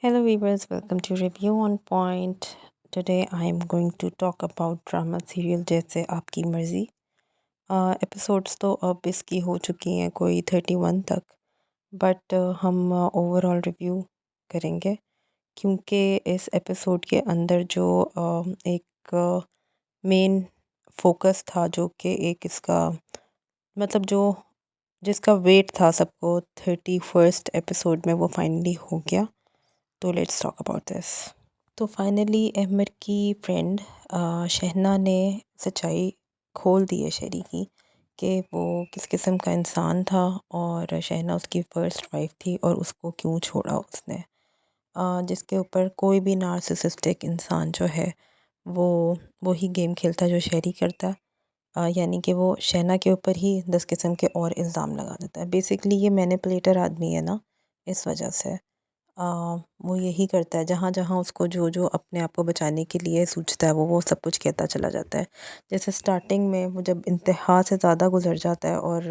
Hello, viewers. Welcome to Review on Point. Today, I am going to talk about drama serial जैसे आपकी मर्ज़ी। Episodes तो अब इसकी हो चुकी हैं कोई 31 तक, बट हम ओवरऑल रिव्यू करेंगे क्योंकि इस एपिसोड के अंदर जो एक मेन फोकस था जो कि एक इसका मतलब जो जिसका वेट था सबको 31st एपिसोड में वो फाइनली हो गया। तो लेट्स टॉक अबाउट दिस। तो फाइनली अहमद की फ्रेंड शहना ने सच्चाई खोल दी है शेरी की कि वो किस किस्म का इंसान था और शहना उसकी फ़र्स्ट वाइफ थी और उसको क्यों छोड़ा उसने। जिसके ऊपर कोई भी नार्सिसिस्टिक इंसान जो है वो वही गेम खेलता है जो शेरी करता है। यानी कि वो शहना के ऊपर ही 10 किस्म के और इल्ज़ाम लगा देता है। बेसिकली ये मैनिपुलेटर आदमी है ना, इस वजह से अ, वो यही करता है जहाँ जहाँ उसको जो जो अपने आप को बचाने के लिए सूझता है वो सब कुछ कहता चला जाता है। जैसे स्टार्टिंग में वो जब इंतहा से ज़्यादा गुजर जाता है और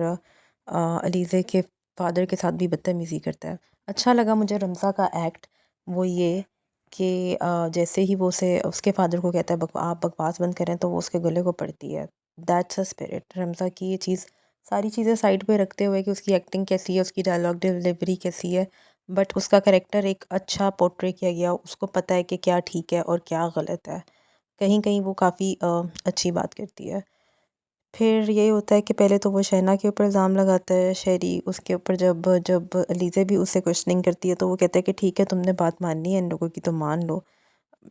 अलीज़े के फादर के साथ भी बदतमीज़ी करता है। अच्छा लगा मुझे रमज़ा का एक्ट, वो ये कि जैसे ही वो उसे उसके फादर को कहता है आप बकवास बंद करें तो वो उसके गले को पड़ती है। That's a spirit. रमज़ा की ये चीज़ सारी चीज़ें साइड पे रखते हुए कि उसकी एक्टिंग कैसी है, उसकी डायलॉग डिलीवरी कैसी है, बट उसका कैरेक्टर एक अच्छा पोर्ट्रे किया गया। उसको पता है कि क्या ठीक है और क्या गलत है। कहीं कहीं वो काफ़ी अच्छी बात करती है। फिर यही होता है कि पहले तो वो शहना के ऊपर इल्ज़ाम लगाता है शेरी, उसके ऊपर जब जब अलीज़ा भी उससे क्वेश्चनिंग करती है तो वो कहता है कि ठीक है तुमने बात माननी है इन लोगों की तो मान लो।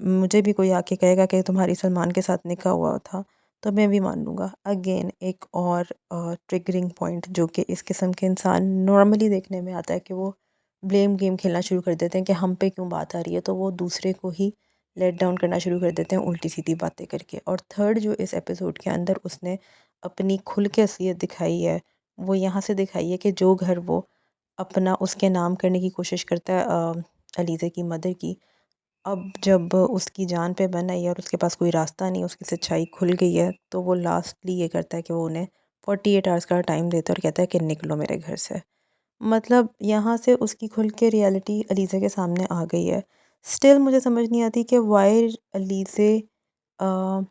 मुझे भी कोई आके कहेगा कि तुम्हारी सलमान के साथ निकाह हुआ था तो मैं भी मान लूँगा। अगेन एक और ट्रिगरिंग पॉइंट जो कि इस किस्म के इंसान नॉर्मली देखने में आता है कि वो ब्लेम गेम खेलना शुरू कर देते हैं कि हम पे क्यों बात आ रही है, तो वो दूसरे को ही लेट डाउन करना शुरू कर देते हैं उल्टी सीधी बातें करके। और थर्ड जो इस एपिसोड के अंदर उसने अपनी खुल के असलियत दिखाई है वो यहाँ से दिखाई है कि जो घर वो अपना उसके नाम करने की कोशिश करता है अलीज़ा की मदर की, अब जब उसकी जान पे बन आई है और उसके पास कोई रास्ता नहीं, उसकी सच्चाई खुल गई है, तो वो लास्टली ये करता है कि वो उन्हें 48 आवर्स का टाइम देता है और कहता है कि निकलो मेरे घर से। मतलब यहाँ से उसकी खुल के रियलिटी अलीज़ा के सामने आ गई है। स्टिल मुझे समझ नहीं आती कि why Aliza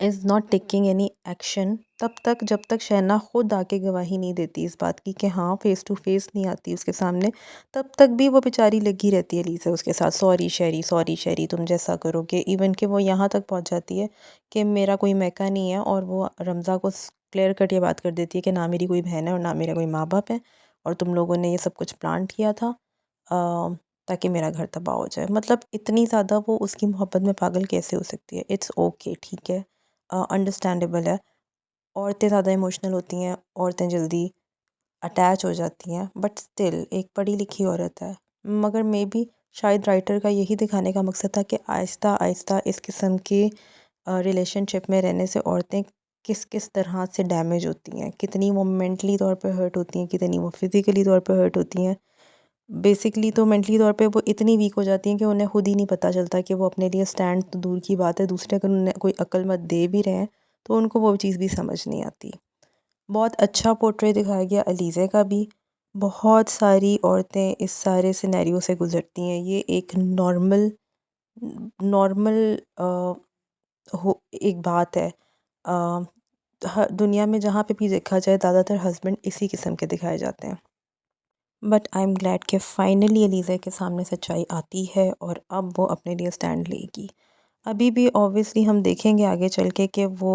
is not taking any action तब तक जब तक शहना खुद आके गवाही नहीं देती इस बात की कि हाँ फेस टू फेस नहीं आती उसके सामने। तब तक भी वो बेचारी लगी रहती है लीसा उसके साथ, सॉरी शेरी तुम जैसा करोगे। इवन कि वो यहाँ तक पहुँच जाती है कि मेरा कोई मैका नहीं है और वो रमज़ा को क्लियर कट ये बात कर देती है कि ना मेरी कोई बहन है और ना मेरे कोई माँ बाप है और तुम लोगों ने ये सब कुछ प्लान किया था ताकि मेरा घर तबाह हो जाए। मतलब इतनी ज़्यादा वो उसकी मोहब्बत में पागल कैसे हो सकती है। इट्स ओके, ठीक है, अंडरस्टैंडेबल है। औरतें ज़्यादा इमोशनल होती हैं, औरतें जल्दी अटैच हो जाती हैं, बट स्टिल एक पढ़ी लिखी औरत है। मगर मे बी शायद राइटर का यही दिखाने का मकसद था कि आहिस्ता आहिस्ता इस किस्म के रिलेशनशिप में रहने से औरतें किस किस तरह से डैमेज होती हैं, कितनी वो मेंटली तौर पे हर्ट होती हैं, कितनी वो फिज़िकली तौर पे हर्ट होती हैं। बेसिकली तो मेंटली तौर पे वो इतनी वीक हो जाती हैं कि उन्हें खुद ही नहीं पता चलता कि वो अपने लिए स्टैंड तो दूर की बात है, दूसरे अगर उन्हें कोई अक्लमत दे भी रहे हैं तो उनको वो चीज़ भी समझ नहीं आती। बहुत अच्छा पोर्ट्रे दिखाया गया अलीज़े का भी। बहुत सारी औरतें इस सारे सिनेरियो से गुज़रती हैं। ये एक नॉर्मल नॉर्मल हो एक बात है। दुनिया में जहाँ पे भी देखा जाए ज़्यादातर हस्बैंड इसी किस्म के दिखाए जाते हैं। बट आई एम ग्लैड कि फाइनली अलीज़ा के सामने सच्चाई आती है और अब वो अपने लिए स्टैंड लेगी। अभी भी ऑब्वियसली हम देखेंगे आगे चल के कि वो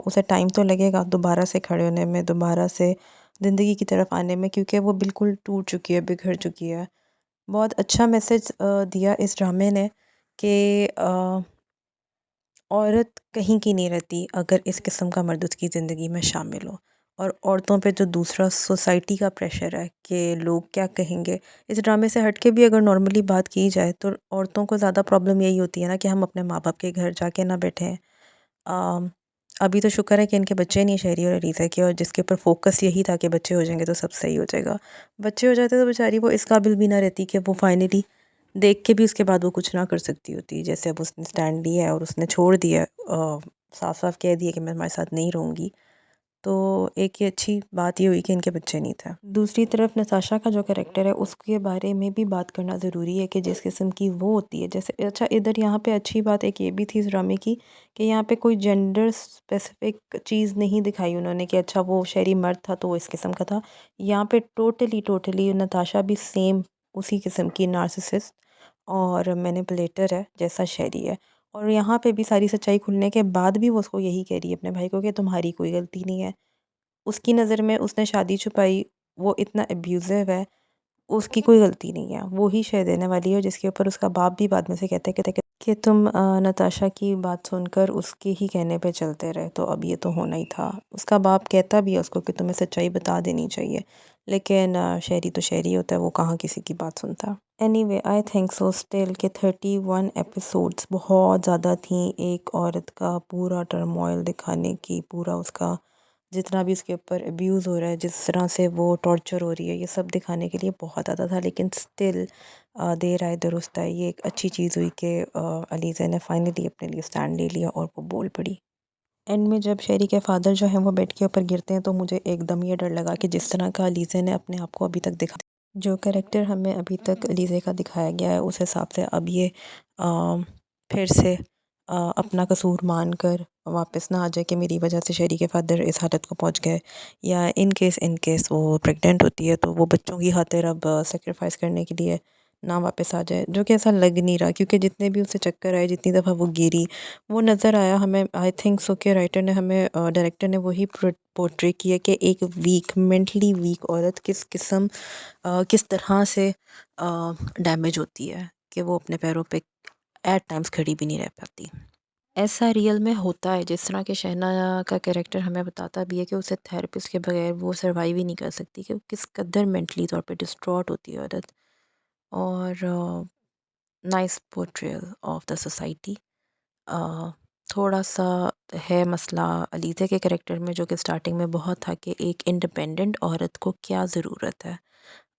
उसे टाइम तो लगेगा दोबारा से खड़े होने में, दोबारा से ज़िंदगी की तरफ आने में, क्योंकि वो बिल्कुल टूट चुकी है, बिखर चुकी है। बहुत अच्छा मैसेज दिया इस ड्रामे ने कि औरत कहीं की नहीं रहती अगर इस किस्म का मर्द उसकी ज़िंदगी में शामिल हो। और औरतों पे जो दूसरा सोसाइटी का प्रेशर है कि लोग क्या कहेंगे, इस ड्रामे से हट के भी अगर नॉर्मली बात की जाए तो औरतों को ज़्यादा प्रॉब्लम यही होती है ना कि हम अपने माँ बाप के घर जाके ना बैठें। अम, अभी तो शुक्र है कि इनके बच्चे नहीं शहरी और अरीज़ा के, और जिसके ऊपर फोकस यही था कि बच्चे हो जाएंगे तो सब सही हो जाएगा। बच्चे हो जाते तो बेचारी वो इस काबिल भी ना रहती कि वो फाइनली देख के भी उसके बाद वो कुछ ना कर सकती होती। जैसे अब उसने स्टैंड लिया है और उसने छोड़ दिया, साफ साफ कह दिया कि मैं तुम्हारे साथ नहीं रहूँगी। तो एक ही अच्छी बात ये हुई कि इनके बच्चे नहीं थे। दूसरी तरफ नताशा का जो कैरेक्टर है उसके बारे में भी बात करना ज़रूरी है कि जिस किस्म की वो होती है, जैसे अच्छा इधर यहाँ पे अच्छी बात एक ये भी थी इस ड्रामे की कि यहाँ पे कोई जेंडर स्पेसिफिक चीज़ नहीं दिखाई उन्होंने कि अच्छा वो शहरी मर्द था तो वो इस किस्म का था। यहाँ पे टोटली टोटली नताशा भी सेम उसी किस्म की नार्सिसिस्ट और मैनिपुलेटर है जैसा शहरी है। और यहाँ पे भी सारी सच्चाई खुलने के बाद भी वो उसको यही कह रही है अपने भाई को कि तुम्हारी कोई गलती नहीं है। उसकी नज़र में उसने शादी छुपाई, वो इतना अब्यूज़िव है, उसकी कोई गलती नहीं है। वो ही शह देने वाली है जिसके ऊपर उसका बाप भी बाद में से कहता है कि तुम नताशा की बात सुनकर उसके ही कहने पे चलते रहे, तो अब ये तो होना ही था। उसका बाप कहता भी है उसको कि तुम्हें सच्चाई बता देनी चाहिए, लेकिन शहरी तो शहरी होता है, वो कहाँ किसी की बात सुनता। Anyway I think so still के 31 एपिसोड्स बहुत ज़्यादा थी एक औरत का पूरा टर्मोइल दिखाने की, पूरा उसका जितना भी उसके ऊपर अब्यूज़ हो रहा है, जिस तरह से वो टॉर्चर हो रही है, ये सब दिखाने के लिए बहुत ज़्यादा था। लेकिन स्टिल देर आए दुरुस्त आए, ये एक अच्छी चीज़ हुई कि अलीज़ा ने फाइनली अपने लिए स्टैंड ले लिया और वो बोल पड़ी। एंड में जब शेरी के फादर जो हैं वो बेड के ऊपर गिरते हैं तो मुझे एकदम ये डर लगा कि जिस तरह का अलीज़ा ने अपने आप को अभी तक दिखा, जो कैरेक्टर हमें अभी तक अलीज़ा का दिखाया गया है उस हिसाब से अब ये फिर से अपना कसूर मानकर वापस ना आ जाए कि मेरी वजह से शेरी के फादर इस हालत को पहुंच गए, या इन केस वो प्रेग्नेंट होती है तो वो बच्चों की खातिर अब सेक्रीफाइस करने के लिए ना वापस आ जाए, जो कि ऐसा लग नहीं रहा क्योंकि जितने भी उसे चक्कर आए, जितनी दफ़ा वो गिरी, वो नज़र आया हमें। आई थिंक सो के राइटर ने हमें डायरेक्टर ने वही पोर्ट्रे किया कि एक मेंटली वीक औरत किस तरह से डैमेज होती है कि वो अपने पैरों पे एट टाइम्स खड़ी भी नहीं रह पाती। ऐसा रियल में होता है, जिस तरह के शहना का कैरेक्टर हमें बताता भी है कि उसे थेरेपिस्ट के बगैर वो सर्वाइव ही नहीं कर सकती, कि वो किस कदर मेंटली तौर पे डिस्ट्रॉट होती है औरत। और nice portrayal of the society. थोड़ा सा है मसला अलीज़ा के कैरेक्टर में, जो कि स्टार्टिंग में बहुत था कि एक इंडिपेंडेंट औरत को क्या ज़रूरत है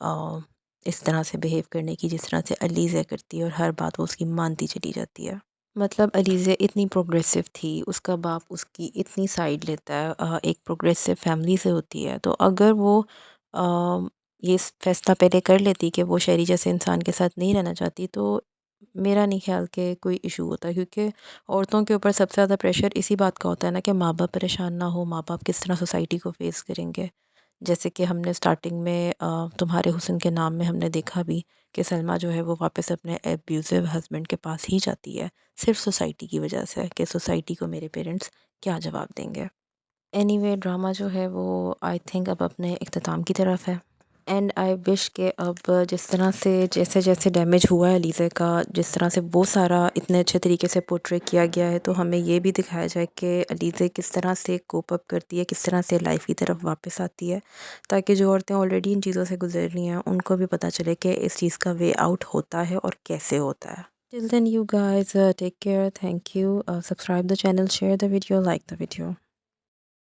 अ, इस तरह से बिहेव करने की जिस तरह से अलीज़ा करती है, और हर बात वो उसकी मानती चली जाती है। मतलब अलीज़ा इतनी प्रोग्रेसिव थी, उसका बाप उसकी इतनी साइड लेता है, एक प्रोग्रेसिव फैमिली से होती है, तो अगर वो ये फैसला पहले कर लेती कि वो शहरी जैसे इंसान के साथ नहीं रहना चाहती, तो मेरा नहीं ख्याल कि कोई इशू होता, क्योंकि औरतों के ऊपर सबसे ज़्यादा प्रेशर इसी बात का होता है ना कि माँ बाप परेशान ना हो, माँ बाप किस तरह सोसाइटी को फेस करेंगे। जैसे कि हमने स्टार्टिंग में तुम्हारे हुस्न के नाम में हमने देखा भी कि सलमा जो है वो वापस अपने एब्यूज़िव हस्बैंड के पास ही जाती है, सिर्फ सोसाइटी की वजह से, कि सोसाइटी को मेरे पेरेंट्स क्या जवाब देंगे। एनीवे ड्रामा जो है वो आई थिंक अब अपने इख्तिताम की तरफ है। एंड आई विश के अब जिस तरह से जैसे जैसे डैमेज हुआ है अलीज़ा का, जिस तरह से वो सारा इतने अच्छे तरीके से पोर्ट्रे किया गया है, तो हमें ये भी दिखाया जाए कि अलीज़ा किस तरह से कोप अप करती है, किस तरह से लाइफ की तरफ वापस आती है, ताकि जो औरतें ऑलरेडी इन चीज़ों से गुजर रही हैं उनको भी पता चले कि इस चीज़ का वे आउट होता है और कैसे होता है। Till then you guys take care, thank you, subscribe the channel, share the video, like the video.